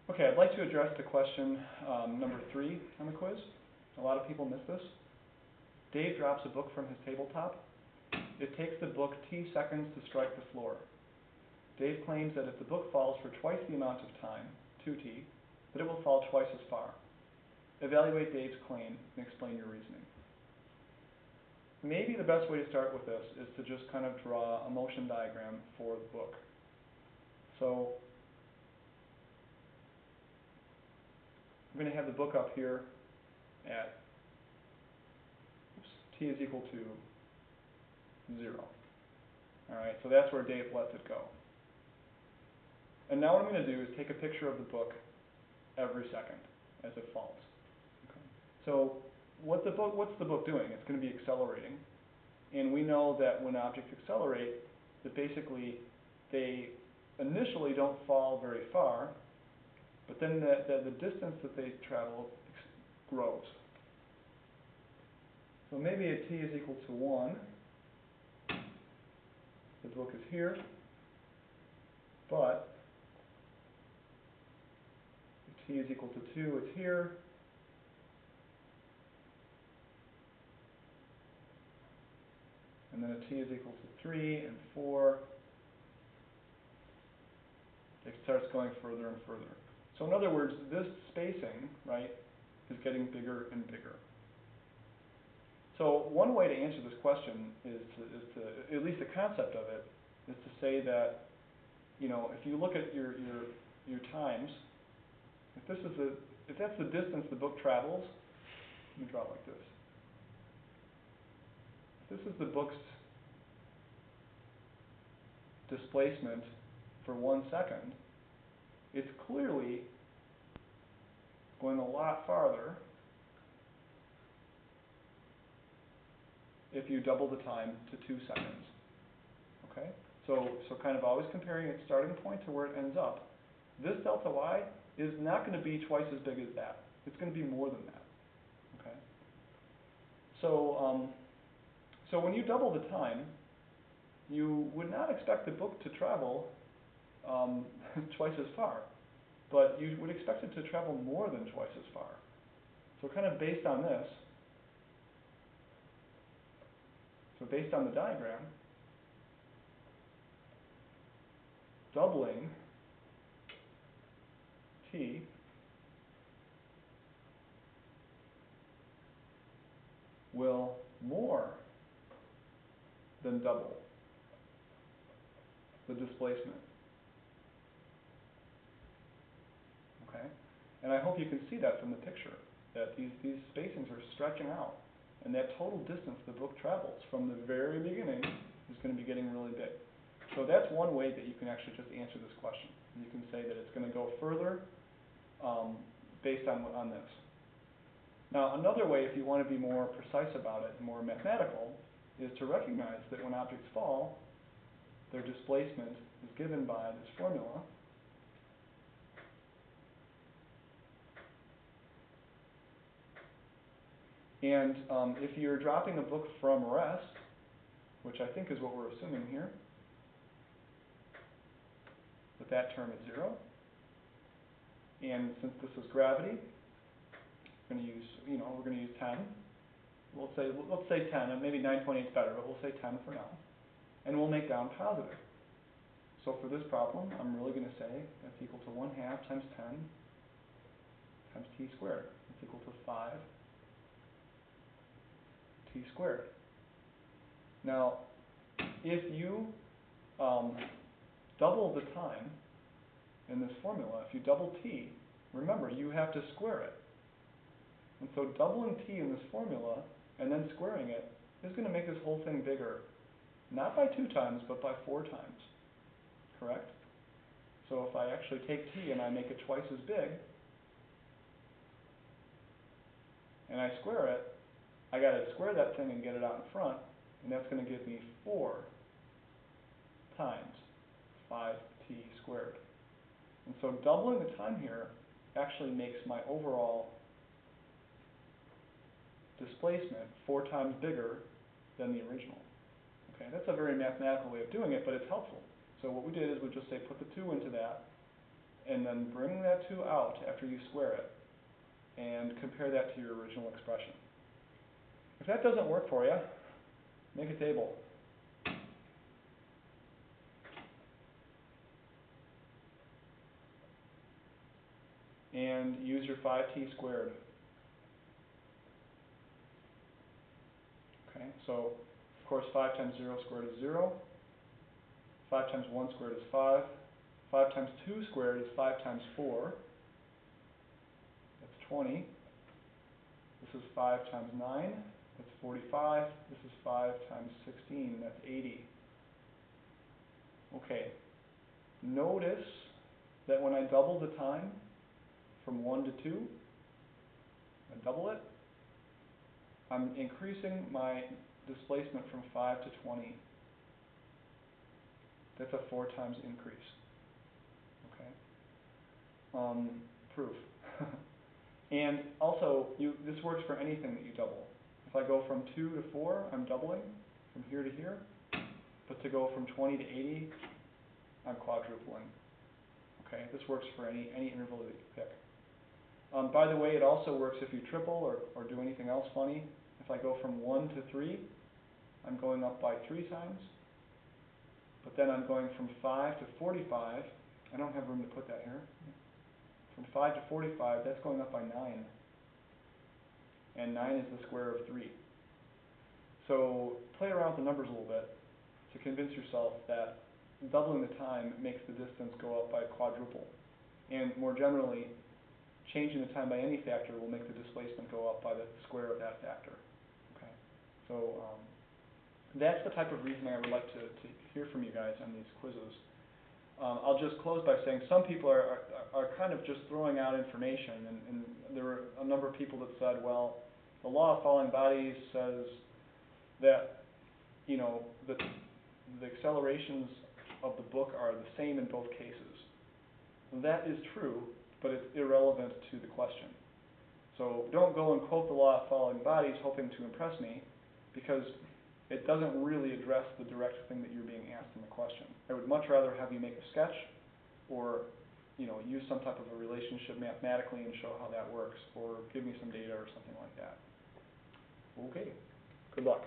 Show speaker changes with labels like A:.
A: Okay, I'd like to address the question number 3 on the quiz. A lot of people miss this. Dave drops a book from his tabletop. It takes the book t seconds to strike the floor. Dave claims that if the book falls for twice the amount of time, 2t, that it will fall twice as far. Evaluate Dave's claim and explain your reasoning. Maybe the best way to start with this is to just kind of draw a motion diagram for the book. So I'm going to have the book up here at t is equal to 0. All right, so that's where Dave lets it go. And now what I'm going to do is take a picture of the book every second as it falls. Okay. So what's the book doing? It's going to be accelerating. And we know that when objects accelerate, that basically they initially don't fall very far, but then the distance that they travel grows. So maybe at t is equal to 1, the book is here, but if t is equal to 2, it's here. And then at t is equal to 3 and 4, it starts going further and further. So in other words, this spacing, right, is getting bigger and bigger. So one way to answer this question is to at least the concept of it, is to say that, you know, if you look at your times, if that's the distance the book travels, let me draw it like this. If this is the book's displacement for 1 second, it's clearly going a lot farther if you double the time to 2 seconds. Okay? So kind of always comparing its starting point to where it ends up. This delta y is not going to be twice as big as that. It's going to be more than that. Okay? So so when you double the time, you would not expect the book to travel twice as far, but you would expect it to travel more than twice as far. So kind of based on this, so based on the diagram, doubling t will more than double the displacement. Okay? And I hope you can see that from the picture, that these spacings are stretching out, and that total distance the book travels from the very beginning is going to be getting really big. So that's one way that you can actually just answer this question. You can say that it's going to go further based on this. Now, another way, if you want to be more precise about it, more mathematical, is to recognize that when objects fall, their displacement is given by this formula. And if you're dropping a book from rest, which I think is what we're assuming here, that term is 0. And since this is gravity, we're going to use, we're going to use 10. Let's say 10, and maybe 9.8 is better, but we'll say 10 for now. And we'll make down positive. So for this problem, I'm really going to say that's equal to 1/2 times 10 times t squared. That's equal to 5 t squared. Now, if you double the time in this formula, if you double t, remember, you have to square it. And so doubling t in this formula and then squaring it is going to make this whole thing bigger. Not by 2 times, but by 4 times. Correct? So if I actually take t and I make it twice as big, and I square it, I got to square that thing and get it out in front, and that's going to give me 4 times 5t squared. And so doubling the time here actually makes my overall displacement 4 times bigger than the original. Okay, that's a very mathematical way of doing it, but it's helpful. So what we did is we just say put the 2 into that, and then bring that 2 out after you square it, and compare that to your original expression. If that doesn't work for you, make a table. And use your 5t squared. Okay, so of course 5 times 0 squared is 0. 5 times 1 squared is 5. 5 times 2 squared is 5 times 4. That's 20. This is 5 times 9. That's 45. This is 5 times 16. That's 80. Okay. Notice that when I double the time from 1 to 2, I double it, I'm increasing my displacement from 5 to 20. That's a 4 times increase. Okay. Proof. And also, this works for anything that you double. If I go from 2 to 4, I'm doubling from here to here. But to go from 20 to 80, I'm quadrupling. Okay, this works for any interval that you pick. By the way, it also works if you triple or do anything else funny. If I go from 1 to 3, I'm going up by 3 times. But then I'm going from 5 to 45. I don't have room to put that here. From 5 to 45, that's going up by 9. And 9 is the square of 3. So play around with the numbers a little bit to convince yourself that doubling the time makes the distance go up by a quadruple. And more generally, changing the time by any factor will make the displacement go up by the square of that factor. Okay. So that's the type of reasoning I would like to hear from you guys on these quizzes. I'll just close by saying some people are kind of just throwing out information, and there were a number of people that said, well, the law of falling bodies says that, you know, the accelerations of the book are the same in both cases. That is true, but it's irrelevant to the question. So don't go and quote the law of falling bodies hoping to impress me, because it doesn't really address the direct thing that you're being asked in the question. I would much rather have you make a sketch or, you know, use some type of a relationship mathematically and show how that works, or give me some data or something like that. Okay, good luck.